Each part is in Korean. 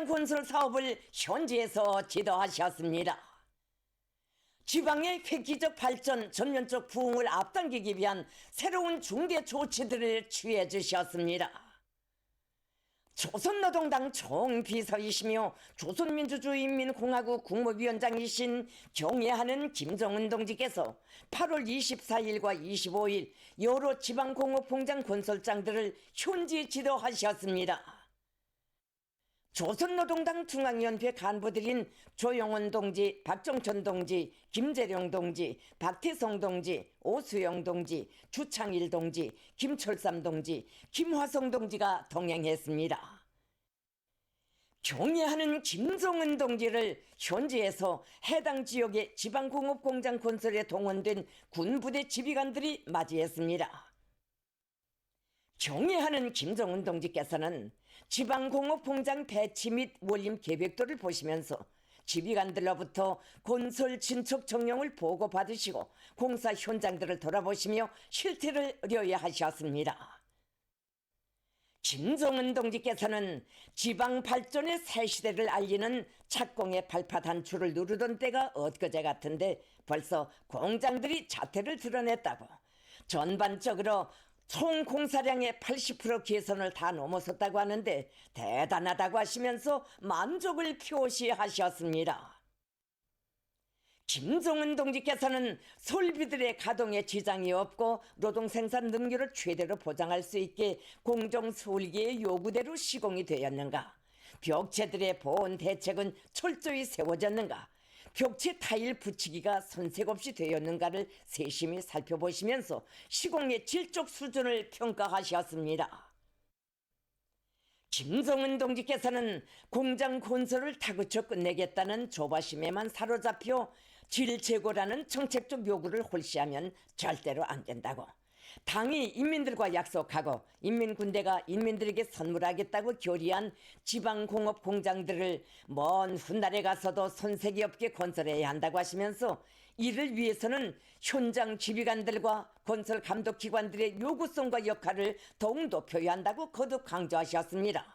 건설 사업을 현지에서 지도하셨습니다. 지방의 획기적 발전, 전면적 부흥을 앞당기기 위한 새로운 중대 조치들을 취해 주셨습니다. 조선노동당 총비서이시며 조선민주주의인민공화국 국무위원장이신 경애하는 김정은 동지께서 8월 24일과 25일 여러 지방공업공장 건설장들을 현지 지도하셨습니다. 조선노동당 중앙위원회 간부들인 조영원 동지, 박정천 동지, 김재룡 동지, 박태성 동지, 오수영 동지, 주창일 동지, 김철삼 동지, 김화성 동지가 동행했습니다. 경애하는 김정은 동지를 현지에서 해당 지역의 지방공업공장 건설에 동원된 군부대 지휘관들이 맞이했습니다. 경애하는 김정은 동지께서는 지방공업공장 배치 및 원림 계획도를 보시면서 지휘관들로부터 건설 진척 정령을 보고받으시고 공사 현장들을 돌아보시며 실태를 의뢰하셨습니다. 김정은 동지께서는 지방 발전의 새 시대를 알리는 착공의 발파 단추를 누르던 때가 엊그제 같은데 벌써 공장들이 자태를 드러냈다고, 전반적으로 총 공사량의 80% 개선을 다 넘어섰다고 하는데 대단하다고 하시면서 만족을 표시하셨습니다. 김정은 동지께서는 설비들의 가동에 지장이 없고 노동 생산 능률을 최대로 보장할 수 있게 공정 설계의 요구대로 시공이 되었는가, 벽체들의 보온 대책은 철저히 세워졌는가, 벽체 타일 붙이기가 손색 없이 되었는가를 세심히 살펴보시면서 시공의 질적 수준을 평가하셨습니다. 김정은 동지께서는 공장 건설을 다그쳐 끝내겠다는 조바심에만 사로잡혀 질 제고라는 정책적 요구를 홀시하면 절대로 안 된다고, 당이 인민들과 약속하고 인민군대가 인민들에게 선물하겠다고 결의한 지방공업 공장들을 먼 훗날에 가서도 손색이 없게 건설해야 한다고 하시면서 이를 위해서는 현장 지휘관들과 건설 감독기관들의 요구성과 역할을 더욱 높여야 한다고 거듭 강조하셨습니다.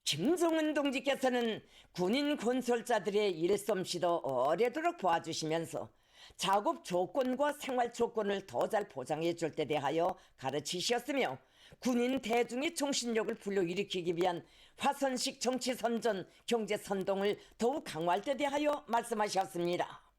김정은 동지께서는 군인 건설자들의 일솜씨도 오래도록 도와주시면서 작업 조건과 생활 조건을 더 잘 보장해 줄 때 대하여 가르치셨으며 군인 대중의 정신력을 불러일으키기 위한 화선식 정치 선전, 경제 선동을 더욱 강화할 때 대하여 말씀하셨습니다.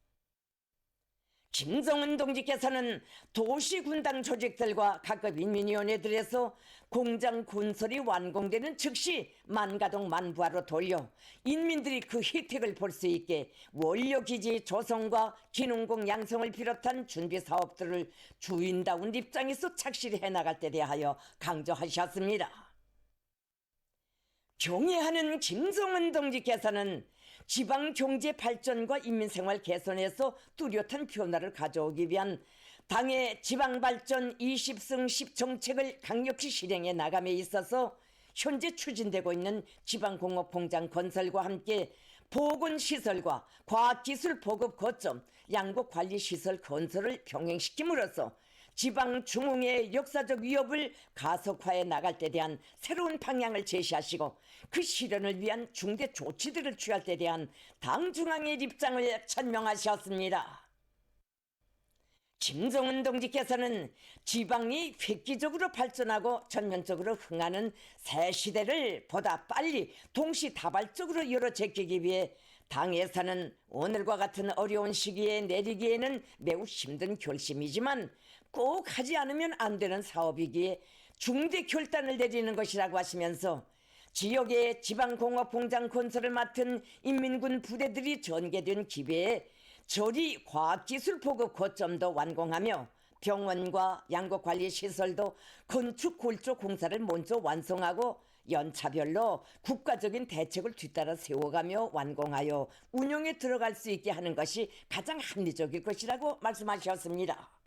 김정은 동지께서는 도시군당 조직들과 각급 인민위원회들에서 공장 건설이 완공되는 즉시 만가동 만부하로 돌려 인민들이 그 혜택을 볼 수 있게 원료기지 조성과 기능공 양성을 비롯한 준비사업들을 주인다운 입장에서 착실히 해나갈 때 대하여 강조하셨습니다. 경애하는 김정은 동지께서는 지방경제 발전과 인민생활 개선에서 뚜렷한 변화를 가져오기 위한 당의 지방발전 20승 10정책을 강력히 실행해 나감에 있어서 현재 추진되고 있는 지방공업공장 건설과 함께 보건시설과 과학기술 보급 거점, 양곡관리시설 건설을 병행시킴으로써 지방 중흥의 역사적 위협을 가속화해 나갈 때 대한 새로운 방향을 제시하시고 그 실현을 위한 중대 조치들을 취할 때 대한 당 중앙의 입장을 천명하셨습니다. 김정은 동지께서는 지방이 획기적으로 발전하고 전면적으로 흥하는 새 시대를 보다 빨리 동시다발적으로 열어제끼기 위해 당에서는 오늘과 같은 어려운 시기에 내리기에는 매우 힘든 결심이지만 꼭 하지 않으면 안 되는 사업이기에 중대 결단을 내리는 것이라고 하시면서 지역의 지방공업공장 건설을 맡은 인민군 부대들이 전개된 기배에 저리 과학기술 보급 거점도 완공하며 병원과 양곡관리시설도 건축 골조 공사를 먼저 완성하고 연차별로 국가적인 대책을 뒤따라 세워가며 완공하여 운영에 들어갈 수 있게 하는 것이 가장 합리적일 것이라고 말씀하셨습니다.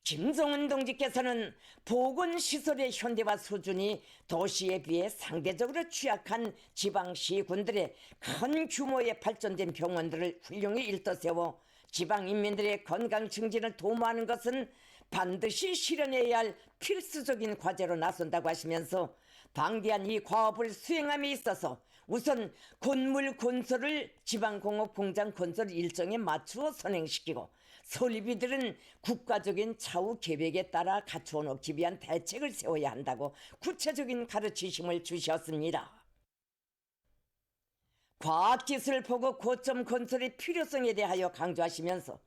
김정은 동지께서는 보건시설의 현대화 수준이 도시에 비해 상대적으로 취약한 지방시군들의 큰 규모의 발전된 병원들을 훌륭히 일떠세워 지방인민들의 건강 증진을 도모하는 것은 반드시 실현해야 할 필수적인 과제로 나선다고 하시면서 방대한 이 과업을 수행함에 있어서 우선 건물 건설을 지방공업공장 건설 일정에 맞추어 선행시키고 설비들은 국가적인 차후 계획에 따라 갖추어 놓기 위한 대책을 세워야 한다고 구체적인 가르치심을 주셨습니다. 과학기술 보고 고점 건설의 필요성에 대하여 강조하시면서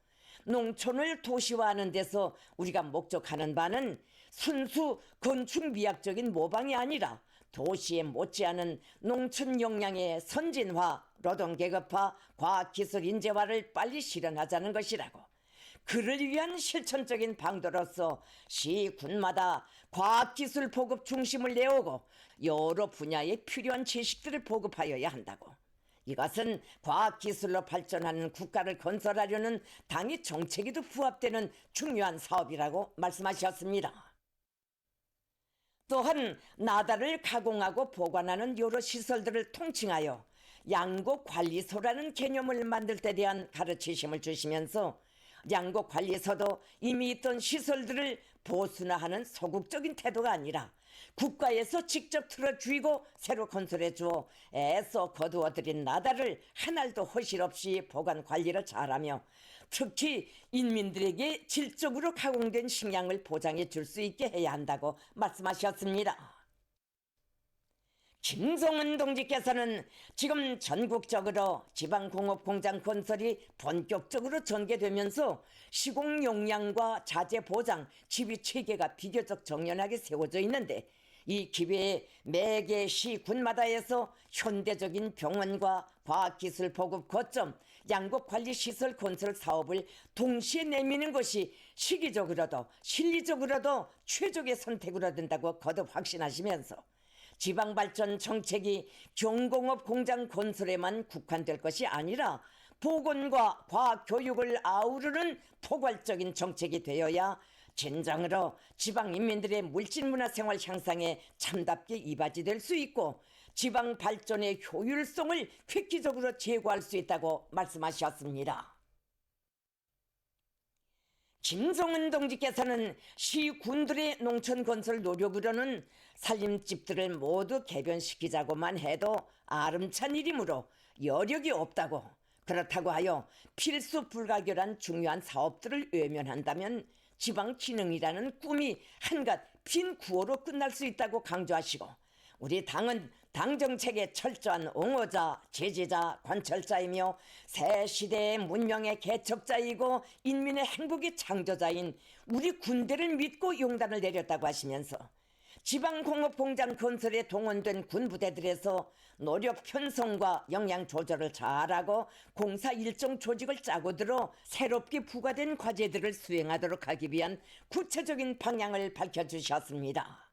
농촌을 도시화하는 데서 우리가 목적하는 바는 순수 건축미학적인 모방이 아니라 도시에 못지않은 농촌 역량의 선진화, 노동계급화, 과학기술 인재화를 빨리 실현하자는 것이라고. 그를 위한 실천적인 방도로서 시, 군마다 과학기술 보급 중심을 내오고 여러 분야에 필요한 지식들을 보급하여야 한다고. 이것은 과학기술로 발전하는 국가를 건설하려는 당의 정책에도 부합되는 중요한 사업이라고 말씀하셨습니다. 또한 나달을 가공하고 보관하는 여러 시설들을 통칭하여 양곡관리소라는 개념을 만들 때 대한 가르치심을 주시면서 양곡관리소도 이미 있던 시설들을 보수나하는 소극적인 태도가 아니라 국가에서 직접 틀어주이고 새로 건설해 주어 애써 거두어들인 나달을 한 알도 허실 없이 보관 관리를 잘하며 특히 인민들에게 질적으로 가공된 식량을 보장해 줄 수 있게 해야 한다고 말씀하셨습니다. 김성은 동지께서는 지금 전국적으로 지방공업공장 건설이 본격적으로 전개되면서 시공 역량과 자재 보장, 지휘 체계가 비교적 정연하게 세워져 있는데 이 기회에 매개 시 군마다에서 현대적인 병원과 과학기술 보급 거점, 양곡관리시설 건설 사업을 동시에 내미는 것이 시기적으로도 실리적으로도 최적의 선택으로 된다고 거듭 확신하시면서 지방발전 정책이 경공업 공장 건설에만 국한될 것이 아니라 보건과 과학교육을 아우르는 포괄적인 정책이 되어야 진정으로 지방인민들의 물질문화생활 향상에 참답게 이바지될 수 있고 지방 발전의 효율성을 획기적으로 제고할 수 있다고 말씀하셨습니다. 김성은 동지께서는 시군들의 농촌 건설 노력으로는 살림집들을 모두 개변시키자고만 해도 아름찬 일이므로 여력이 없다고, 그렇다고 하여 필수 불가결한 중요한 사업들을 외면한다면 지방진흥이라는 꿈이 한갓 빈 구호로 끝날 수 있다고 강조하시고 우리 당은 당정책의 철저한 옹호자, 제지자, 관철자이며 새 시대의 문명의 개척자이고 인민의 행복의 창조자인 우리 군대를 믿고 용단을 내렸다고 하시면서 지방공업공장 건설에 동원된 군부대들에서 노력 편성과 역량 조절을 잘하고 공사 일정 조직을 짜고 들어 새롭게 부과된 과제들을 수행하도록 하기 위한 구체적인 방향을 밝혀주셨습니다.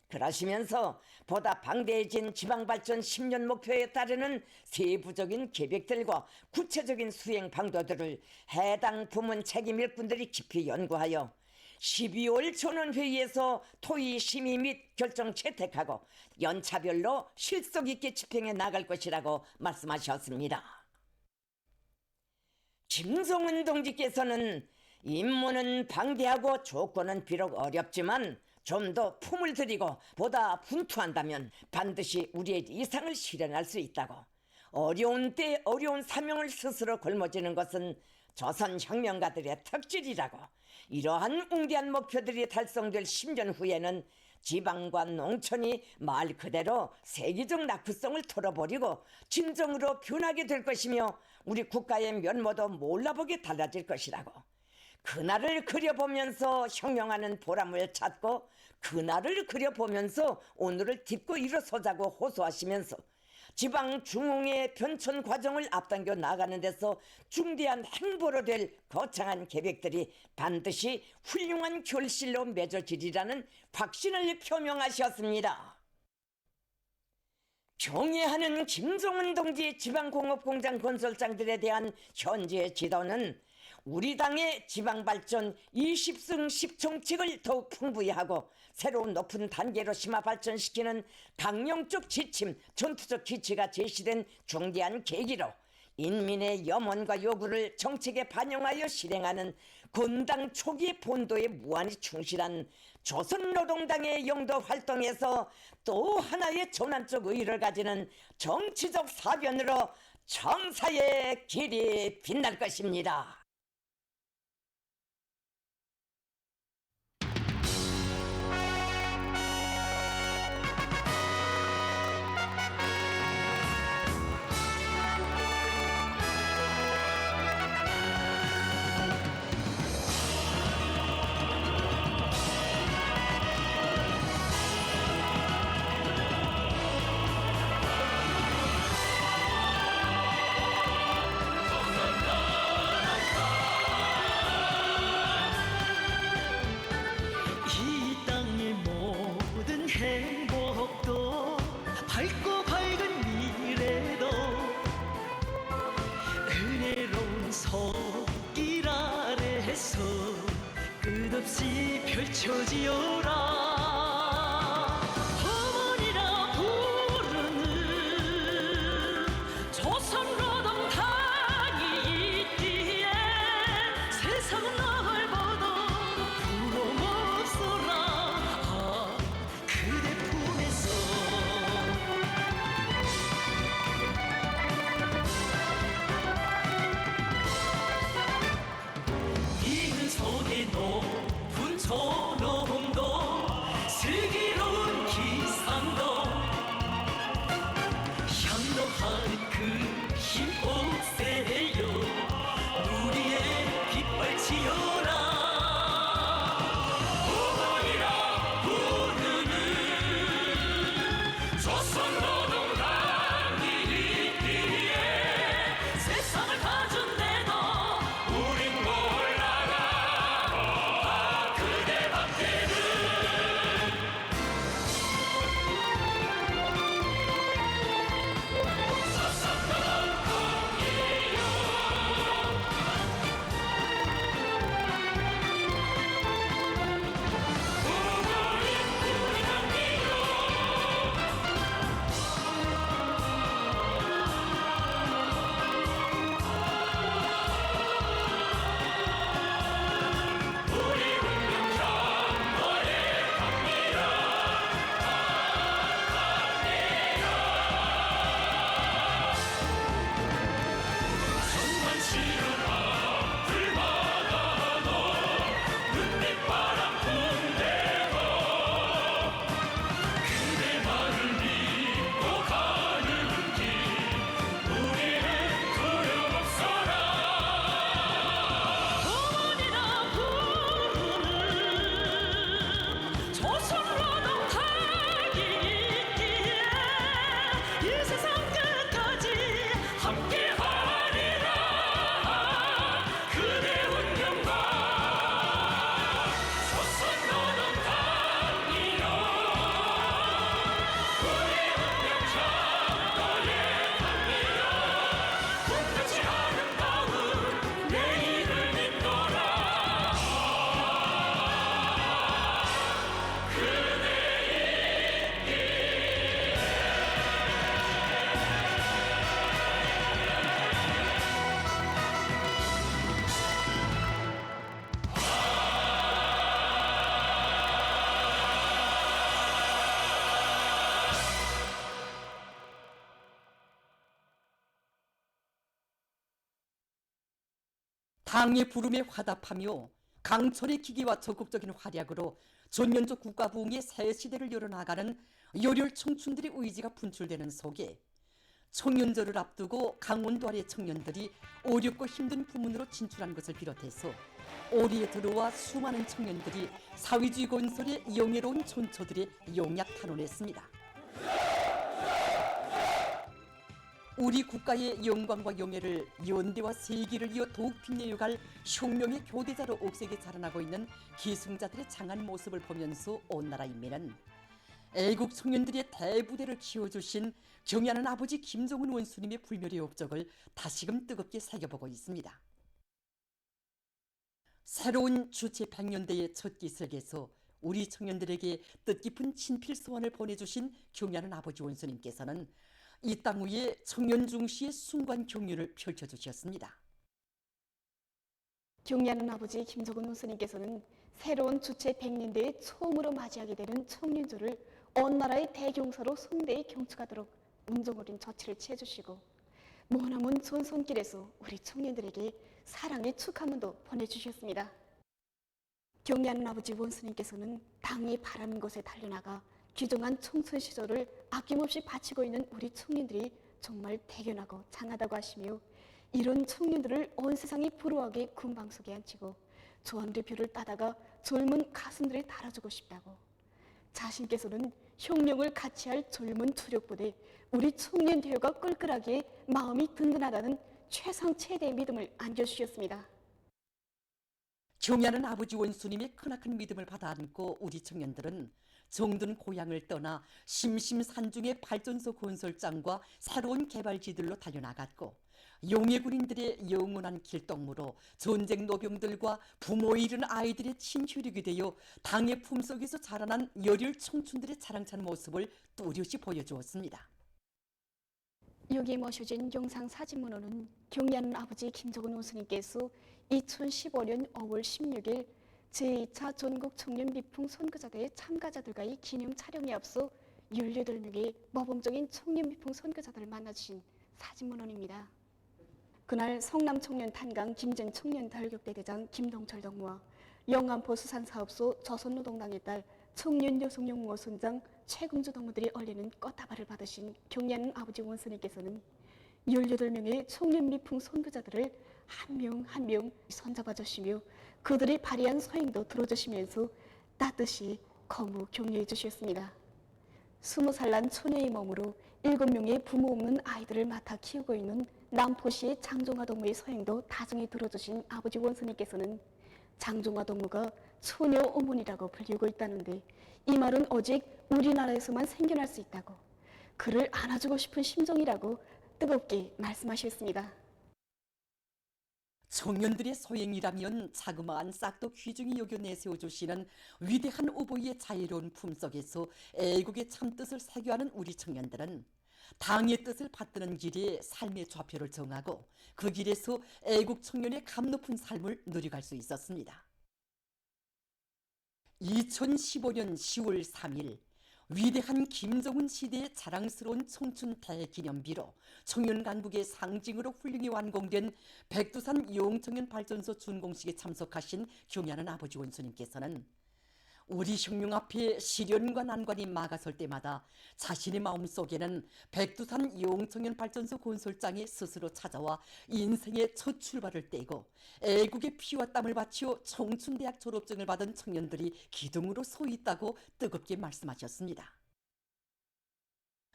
그러시면서 보다 방대해진 지방발전 10년 목표에 따르는 세부적인 계획들과 구체적인 수행 방도들을 해당 부문 책임일꾼들이 깊이 연구하여 12월 전원회의에서 토의 심의 및 결정 채택하고 연차별로 실속 있게 집행해 나갈 것이라고 말씀하셨습니다. 김성은 동지께서는 임무는 방대하고 조건은 비록 어렵지만 좀 더 품을 들이고 보다 분투한다면 반드시 우리의 이상을 실현할 수 있다고, 어려운 때 어려운 사명을 스스로 걸머지는 것은 조선 혁명가들의 특질이라고, 이러한 웅대한 목표들이 달성될 10년 후에는 지방과 농촌이 말 그대로 세계적 낙후성을 털어버리고 진정으로 변하게 될 것이며 우리 국가의 면모도 몰라보게 달라질 것이라고. 그날을 그려보면서 혁명하는 보람을 찾고 그날을 그려보면서 오늘을 딛고 일어서자고 호소하시면서 지방 중흥의 변천 과정을 앞당겨 나가는 데서 중대한 행보로 될 거창한 계획들이 반드시 훌륭한 결실로 맺어지리라는 확신을 표명하셨습니다. 경애하는 김성은 동지의 지방공업공장 건설장들에 대한 현재의 지도는 우리 당의 지방발전 20승 10정책을 더욱 풍부히 하고 새로운 높은 단계로 심화 발전시키는 강령적 지침, 전투적 기치가 제시된 중대한 계기로 인민의 염원과 요구를 정책에 반영하여 실행하는 건당 초기 본도에 무한히 충실한 조선노동당의 영도 활동에서 또 하나의 전환적 의의를 가지는 정치적 사변으로 정사의 길이 빛날 것입니다. 이 땅의 모든 행복도 밝고 밝은 미래도 은혜로운 손길 아래에서 끝없이 펼쳐지어라. 어머니라 부르는 조선노동당이 있기에 세상은 넓어도 부러워서라. 그대 품에서 이은 속에 높은 초롱도 슬기로운 기상도 향로하는 그 힘 오세요. 우리의 깃발치어라. 어머니라 부르는 조선노동당이 있기에 세상을 봐준대도 우린 몰라가 그대밖에는. 정말 싫은 앞들마다 너 눈빛바람 분대고 그대만을 믿고 가는 길 우리는 두려움없어라. 어머니라 부르는 조선노동당이 있기에 이 세상 끝까지 함께하리라. 그대 운명과 조선노동당이여 우리 운명 창고에 담기여 끝없이 아름다운 내일을 믿노라. 당의 부름에 화답하며 강철의 기기와 적극적인 활약으로 전면적 국가 부흥의 새 시대를 열어나가는 열혈 청춘들의 의지가 분출되는 속에 청년절을 앞두고 강원도 아래 청년들이 어렵고 힘든 부문으로 진출한 것을 비롯해서 오리에 들어와 수많은 청년들이 사회주의 건설의 영예로운 촌초들의 용약 탄원했습니다. 우리 국가의 영광과 영예를 연대와 세기를 이어 더욱 빛내어갈 혁명의 교대자로 억세게 자라나고 있는 기승자들의 장한 모습을 보면서 온 나라 인민은 애국 청년들의 대부대를 키워주신 경애하는 아버지 김정은 원수님의 불멸의 업적을 다시금 뜨겁게 새겨보고 있습니다. 새로운 주체 100년대의 첫 기석에서 우리 청년들에게 뜻깊은 친필 소원을 보내주신 경애하는 아버지 원수님께서는 이 땅 위에 청년 중시의 순간 경륜을 펼쳐주셨습니다. 경애하는 아버지 김정은 원수님께서는 새로운 주체 100년대에 처음으로 맞이하게 되는 청년조를 온 나라의 대경사로 성대히 경축하도록 운동 어린 조치를 취해주시고 머나먼 좋은 손길에서 우리 청년들에게 사랑의 축하문도 보내주셨습니다. 경례하는 아버지 원수님께서는 당이 바라는 곳에 달려나가 귀중한 청춘 시절을 아낌없이 바치고 있는 우리 청년들이 정말 대견하고 장하다고 하시며 이런 청년들을 온 세상이 부러워하게 금방 속에 앉히고 조항대 뷰를 따다가 젊은 가슴들을 달아주고 싶다고 자신께서는 혁명을 같이 할 젊은 투력부대 우리 청년 대회가 끌끌하기에 마음이 든든하다는 최상 최대의 믿음을 안겨주셨습니다. 경애하는 아버지 원수님의 크나큰 믿음을 받아 안고 우리 청년들은 정든 고향을 떠나 심심산중의 발전소 건설장과 새로운 개발지들로 달려나갔고 용의 군인들의 영원한 길동무로 전쟁 노병들과 부모 잃은 아이들의 친혈육이 되어 당의 품속에서 자라난 열혈 청춘들의 자랑찬 모습을 뚜렷이 보여주었습니다. 여기에 모셔진 영상 사진문호는 경례하는 아버지 김정은 원수님께서 2015년 5월 16일 제2차 전국 청년 미풍 선거자대회 참가자들과의 기념 촬영에 앞서 18명의 모범적인 청년 미풍 선거자들을 만나주신 사진문헌입니다. 그날 성남 청년 탄강 김전 청년 달격대대장 김동철 동무와 영암포 수산사업소 조선노동당의 딸 청년 여성연구원 선장 최금주 동무들이 올리는 꽃다발을 받으신 경례하는 아버지 원수님께서는 18명의 청년 미풍 선거자들을 한 명 한 명 손잡아 주시며 그들이 발휘한 소행도 들어주시면서 따뜻이 거무 격려해 주셨습니다. 20살 난 처녀의 몸으로 7명의 부모 없는 아이들을 맡아 키우고 있는 남포시의 장종화 동무의 소행도 다정히 들어주신 아버지 원수님께서는 장종화 동무가 처녀 어머니라고 불리고 있다는데 이 말은 오직 우리나라에서만 생겨날 수 있다고 그를 안아주고 싶은 심정이라고 뜨겁게 말씀하셨습니다. 청년들의 소행이라면 자그마한 싹도 귀중히 여겨 내세워주시는 위대한 오보이의 자유로운 품속에서 애국의 참뜻을 새겨하는 우리 청년들은 당의 뜻을 받드는 길에 삶의 좌표를 정하고 그 길에서 애국 청년의 감 높은 삶을 누려갈 수 있었습니다. 2015년 10월 3일 위대한 김정은 시대의 자랑스러운 청춘 대기념비로 청년 강국의 상징으로 훌륭히 완공된 백두산 용청년 발전소 준공식에 참석하신 경애하는 아버지 원수님께서는 우리 혁명 앞에 시련과 난관이 막아설 때마다 자신의 마음속에는 백두산 용청년 발전소 건설장에 스스로 찾아와 인생의 첫 출발을 떼고 애국의 피와 땀을 바치어 청춘대학 졸업증을 받은 청년들이 기둥으로 서 있다고 뜨겁게 말씀하셨습니다.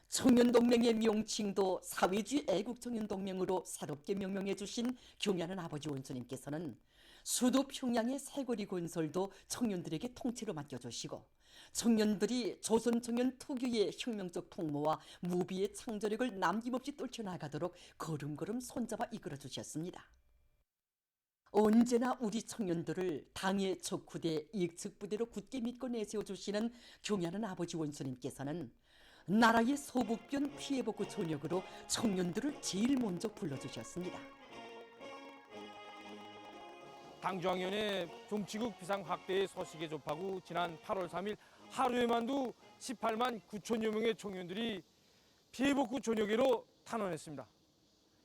청년동맹의 명칭도 사회주의 애국청년동맹으로 새롭게 명명해 주신 경애하는 아버지 원수님께서는 수도 평양의 새거리 건설도 청년들에게 통째로 맡겨주시고 청년들이 조선청년 특유의 혁명적 풍모와 무비의 창조력을 남김없이 떨쳐나가도록 걸음걸음 손잡아 이끌어주셨습니다. 언제나 우리 청년들을 당의 적후대 익측부대로 굳게 믿고 내세워주시는 경애하는 아버지 원수님께서는 나라의 소국변 피해복구 전역으로 청년들을 제일 먼저 불러주셨습니다. 당중앙위원회 정치국 비상 확대의 소식에 접하고 지난 8월 3일 하루에만도 18만 9천여 명의 청년들이 피해복구 전역으로 탄원했습니다.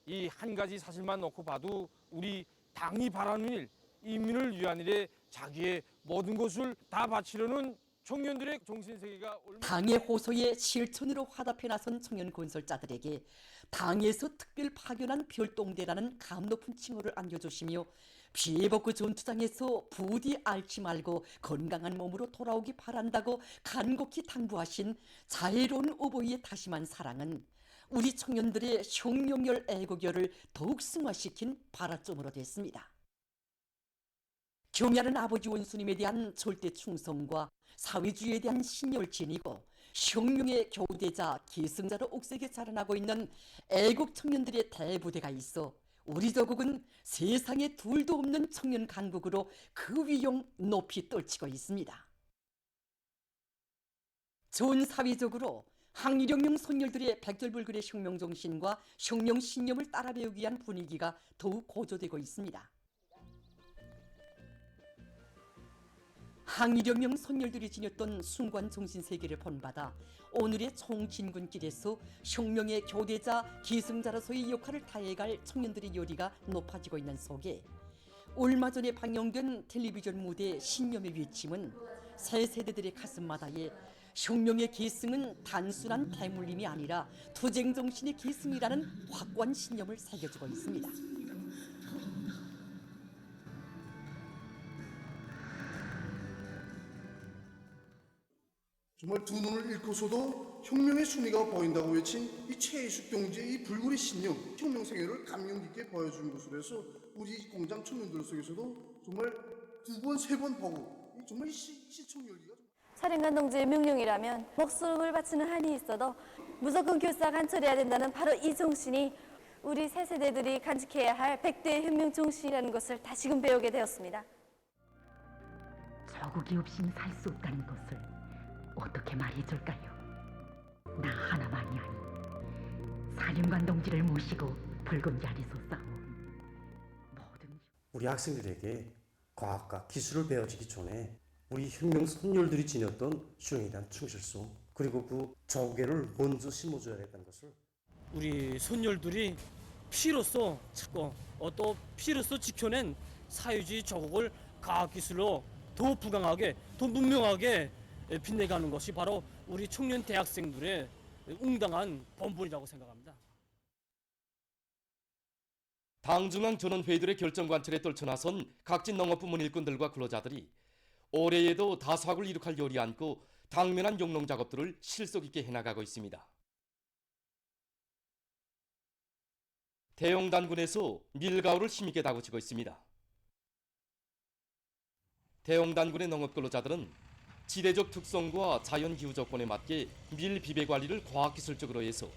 이 한 가지 사실만 놓고 봐도 우리 당이 바라는 일, 인민을 위한 일에 자기의 모든 것을 다 바치려는 청년들의 정신세계가 당의 호소에 실천으로 화답해 나선 청년 건설자들에게 당에서 특별 파견한 별동대라는 감 높은 칭호를 안겨주시며 피해복구 전투장에서 부디 앓지 말고 건강한 몸으로 돌아오기 바란다고 간곡히 당부하신 자애로운 오보이의 다심한 사랑은 우리 청년들의 혁명열 애국열을 더욱 승화시킨 발화점으로 됐습니다. 경애하는 아버지 원수님에 대한 절대 충성과 사회주의에 대한 신열진이고 혁명의 교대자, 기승자로 옥색에 자라나고 있는 애국 청년들의 대부대가 있어 우리 조국은 세상에 둘도 없는 청년 강국으로 그 위용 높이 떨치고 있습니다. 전 사회적으로 항일혁명 선열들의 백절불굴의 혁명 정신과 혁명 신념을 따라 배우기 위한 분위기가 더욱 고조되고 있습니다. 항일혁명 선열들이 지녔던 순관 정신 세계를 본받아 오늘의 총진군길에서 혁명의 교대자, 기승자로서의 역할을 다해갈 청년들의 열의가 높아지고 있는 속에 얼마 전에 방영된 텔레비전 무대 신념의 외침은 새 세대들의 가슴마다에 혁명의 계승은 단순한 대물림이 아니라 투쟁 정신의 계승이라는 확고한 신념을 새겨주고 있습니다. 정말 두 눈을 잃고서도 혁명의 순위가 보인다고 외친 이 최희숙 동지의 이 불굴의 신념, 혁명 생애를 감명 깊게 보여준 것으로 해서 우리 공장 청년들 속에서도 정말 두 번, 세 번 보고 정말 시청 열기가 사령관 동지의 명령이라면 목숨을 바치는 한이 있어도 무조건 교사 간철해야 된다는 바로 이 정신이 우리 새 세대들이 간직해야 할 100대 혁명 정신이라는 것을 다시금 배우게 되었습니다. 조국이 없이는 살 수 없다는 것을 어떻게 말해줄까요? 나 하나만이 아닌 사령관 동지를 모시고 붉은 자리에서 싸운 모든 우리 학생들에게 과학과 기술을 배워지기 전에 우리 혁명 선열들이 지녔던 수령에 대한 충실성 그리고 그 조개를 먼저 심어줘야 된다는 것을 우리 선열들이 피로써 찾고 또 피로써 지켜낸 사회주의 조국을 과학기술로 더 부강하게 더 문명하게 빛내가는 것이 바로 우리 청년 대학생들의 응당한 본분이라고 생각합니다. 당중앙 전원회의들의 결정관철에 떨쳐나선 각진 농업부문 일꾼들과 근로자들이 올해에도 다수학을 이룩할 열이 안고 당면한 용농 작업들을 실속 있게 해나가고 있습니다. 대용단군에서 밀가루를 힘있게 다구치고 있습니다. 대용단군의 농업근로자들은 지대적 특성과 자연기후 조건에 맞게 밀 비배 관리를 과학기술적으로 해서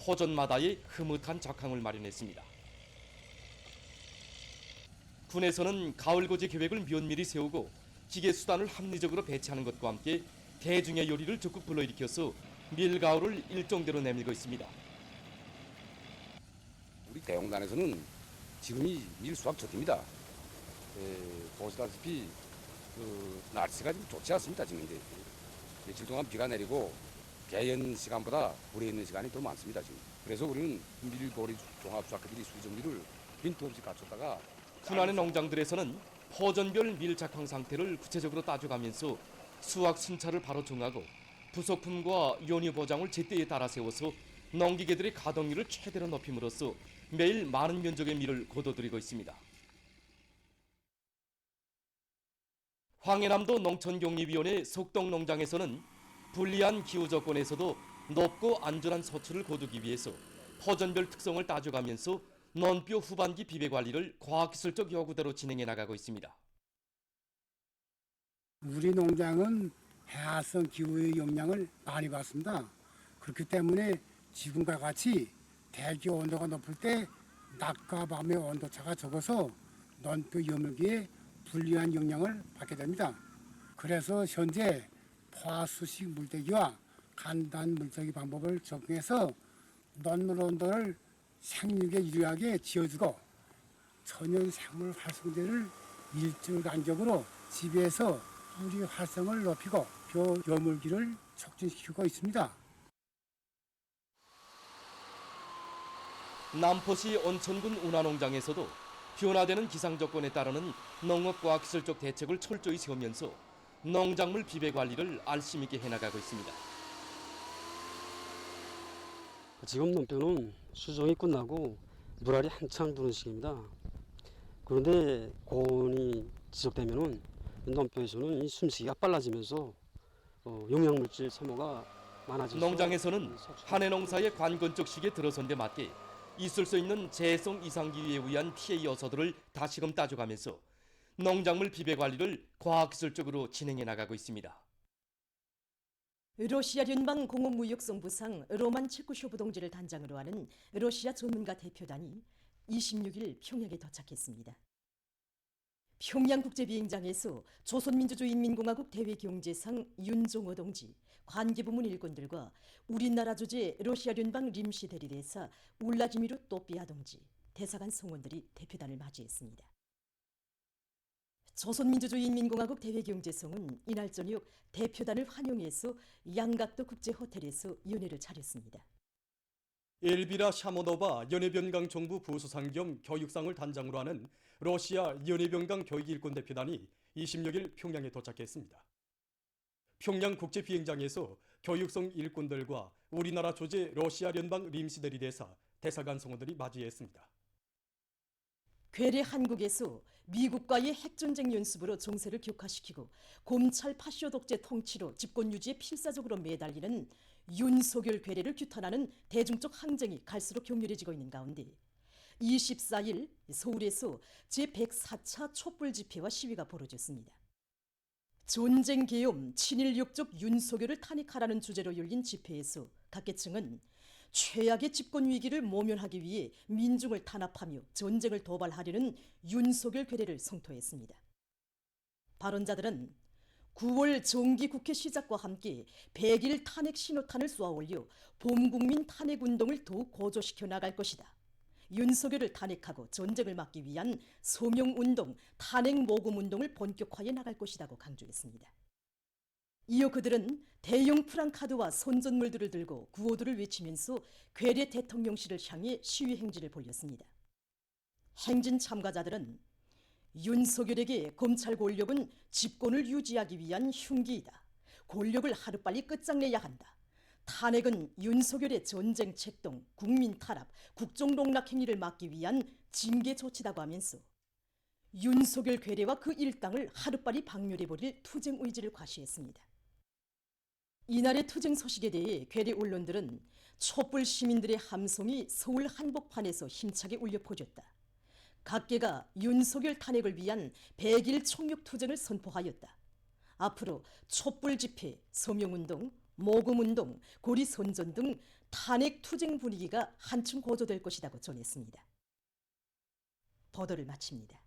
포전마다의 흐뭇한 작황을 마련했습니다. 군에서는 가을고지 계획을 면밀히 세우고 기계수단을 합리적으로 배치하는 것과 함께 대중의 요리를 적극 불러일으켜서 밀가루를 일정대로 내밀고 있습니다. 우리 대용단에서는 지금이 밀수확 초입니다. 보시다시피 날씨가 좀 좋지 않습니다. 지금 이제 며칠 동안 비가 내리고 개연 시간보다 물에 있는 시간이 더 많습니다. 지금. 그래서 우리는 밀보리 종합수확기들이 수정비를 빈틈없이 갖췄다가 군안의 농장들에서는 포전별 밀 작황 상태를 구체적으로 따져가면서 수확 순차를 바로 정하고 부속품과 연유 보장을 제때에 따라 세워서 농기계들의 가동률을 최대로 높임으로써 매일 많은 면적의 밀을 거둬들이고 있습니다. 황해남도 농촌경리위원회 속동농장에서는 불리한 기후 조건에서도 높고 안전한 소출을 거두기 위해서 포전별 특성을 따져가면서 논뼈 후반기 비배 관리를 과학기술적 요구대로 진행해 나가고 있습니다. 우리 농장은 해화성 기후의 영향을 많이 받습니다. 그렇기 때문에 지금과 같이 대기 온도가 높을 때 낮과 밤의 온도차가 적어서 논뼈 여물기에 불리한 영향을 받게 됩니다. 그래서 현재 포화수식 물대기와 간단 물대기 방법을 적용해서 논물 온도를 생육에 유리하게 지어주고 천연 생물 활성제를 일주간격으로 지배해서 뿌리 활성을 높이고 벼 여물기를 촉진시키고 있습니다. 남포시 온천군 운하농장에서도 변화되는 기상조건에 따르는 농업과학기술적 대책을 철저히 세우면서 농작물 비배 관리를 알심 있게 해나가고 있습니다. 지금 논뼈는 수정이 끝나고 물알이 한창 드는 시기입니다. 그런데 고온이 지속되면은 논뼈에서는 이 숨쉬기가 빨라지면서 영양물질 소모가 많아져서 농장에서는 한해 농사의 관건적 시기에 들어선 데 맞게 있을 수 있는 재해성 이상기후에 의한 피해 요소들을 다시금 따져가면서 농작물 비배 관리를 과학기술적으로 진행해 나가고 있습니다. 러시아聯邦 공업무역성부상 로만 체코쇼프 동지를 단장으로 하는 러시아 전문가 대표단이 26일 평양에 도착했습니다. 평양국제비행장에서 조선민주주의인민공화국 대외경제상 윤종호 동지, 관계부문 일꾼들과 우리나라 주재 러시아聯邦 림시 대리대사 울라지미르 또삐아 동지, 대사관 성원들이 대표단을 맞이했습니다. 조선민주주의인민공화국 대외경제성은 이날 저녁 대표단을 환영해서 양각도 국제호텔에서 연회를 차렸습니다. 엘비라 샤모노바 연해변강 정부 부수상 겸 교육상을 단장으로 하는 러시아 연해변강 교육일꾼 대표단이 26일 평양에 도착했습니다. 평양 국제비행장에서 교육성 일꾼들과 우리나라 조제 러시아聯邦 림시데리 대사관 성우들이 맞이했습니다. 괴뢰 한국에서 미국과의 핵전쟁 연습으로 정세를 격화시키고 곰찰 파쇼 독재 통치로 집권 유지에 필사적으로 매달리는 윤석열 괴뢰를 규탄하는 대중적 항쟁이 갈수록 격렬해지고 있는 가운데 24일 서울에서 제104차 촛불 집회와 시위가 벌어졌습니다. 전쟁 계엄 친일 역적 윤석열을 탄핵하라는 주제로 열린 집회에서 각 계층은 최악의 집권 위기를 모면하기 위해 민중을 탄압하며 전쟁을 도발하려는 윤석열 괴뢰를 성토했습니다. 발언자들은 9월 정기 국회 시작과 함께 100일 탄핵 신호탄을 쏘아올려 봄국민 탄핵운동을 더욱 고조시켜 나갈 것이다. 윤석열을 탄핵하고 전쟁을 막기 위한 서명운동, 탄핵모금운동을 본격화해 나갈 것이라고 강조했습니다. 이어 그들은 대형 프랑카드와 손전물들을 들고 구호들을 외치면서 괴뢰 대통령실을 향해 시위 행진을 벌였습니다. 행진 참가자들은 윤석열에게 검찰 권력은 집권을 유지하기 위한 흉기이다. 권력을 하루빨리 끝장내야 한다. 탄핵은 윤석열의 전쟁 책동, 국민 탄압, 국정농락 행위를 막기 위한 징계 조치다고 하면서 윤석열 괴뢰와 그 일당을 하루빨리 박멸해버릴 투쟁 의지를 과시했습니다. 이날의 투쟁 소식에 대해 괴뢰 언론들은 촛불 시민들의 함성이 서울 한복판에서 힘차게 울려 퍼졌다. 각계가 윤석열 탄핵을 위한 100일 총력 투쟁을 선포하였다. 앞으로 촛불 집회, 서명운동, 모금운동, 고리선전 등 탄핵 투쟁 분위기가 한층 고조될 것이라고 전했습니다. 보도를 마칩니다.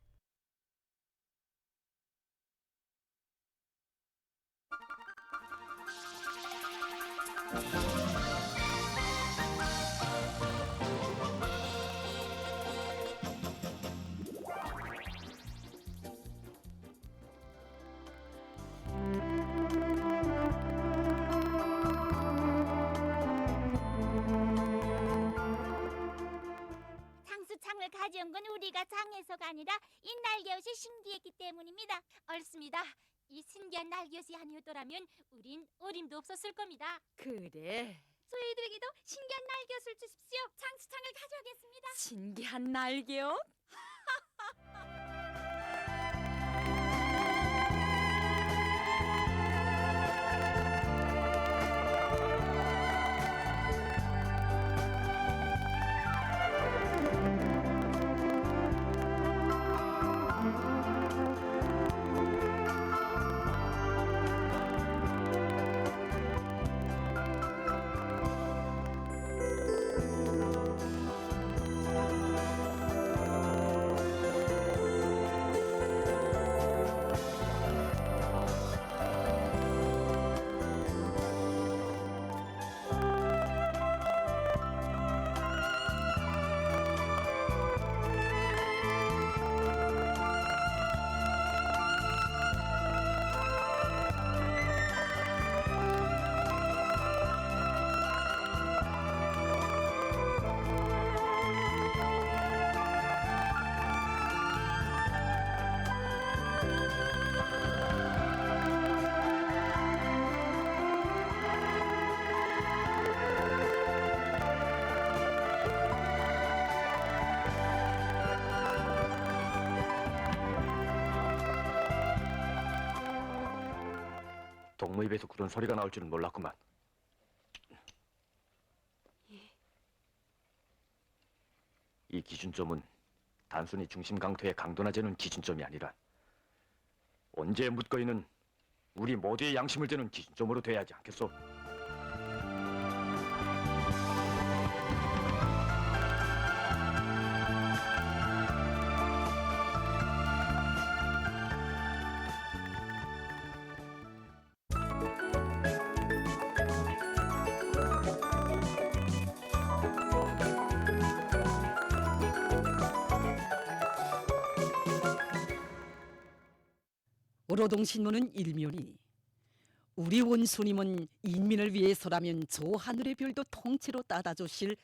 장수창을 가져온 건 우리가 장해서가 아니라 이 날개옷이 신기했기 때문입니다. 옳습니다. 이 신기한 날개옷이 아니었더라면 우린 어림도 없었을 겁니다. 그래. 저희들에게도 신기한 날개옷을 주십시오. 장수창을 가져오겠습니다. 신기한 날개옷? 동무 입에서 그런 소리가 나올 줄은 몰랐구만. 이 기준점은 단순히 중심 강토의 강도나 재는 기준점이 아니라 언제 묻거이는 우리 모두의 양심을 재는 기준점으로 돼야 하지 않겠소? 오로동신문은 일면이 우리 원수님은 인민을 위해서라면 저 하늘의 별도 통째로 따다 주실